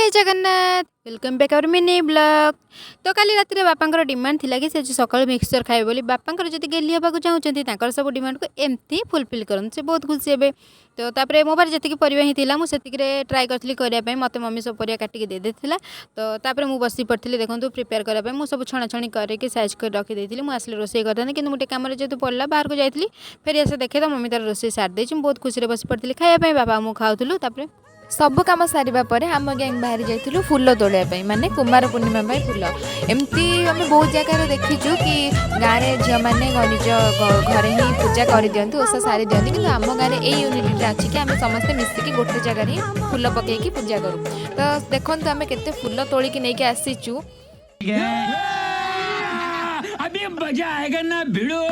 जय Jagannath welcome back our mini blog. तो काली रात बापा डिमांड थिला कि से सकाल मिक्सचर खाए बोली बापा जब गेली होगा चाहते सब डिमांड को एमती फुलफिल करते से बहुत खुशी हे। तो तापर मो पास जी परिवा ही था मुझे ट्राए करी करने मत मम्मी सब परिया काटिक दे देता। तो तापर मुझे बसी पड़ी देखो प्रिपेयर करने मुझे सब छणाछणी करके साइज कर रखी मुझे आसले रोसे करते कि मुझे कम जेहतु पड़ा बाहर को जाइली फेर आसे देखे तो मम्मी तार रोसे सारी देती बहुत खुशी बसी पड़ी खायापी बाबा मुझे खाऊलु। सब कम सारा पर आम गैंग बाहरी जाइलु फुल तोड़ापी माने कुमार पूर्णिमा फुल एमती आम बहुत जगह देखीचु कि गाँव में झील मैंने निज घर ही पूजा कर दिखाँ ओषा सारी दिखाँ कि आम गाँव में यही यूनिटा अच्छी कि आम समस्ते मिसिकी गोटे जगह ही फुल पकईकी पूजा करूँ। तो देखो आम के फुल तोड़िकी नहीं आसीचु अभी मजा आएगा ना भिड़ो।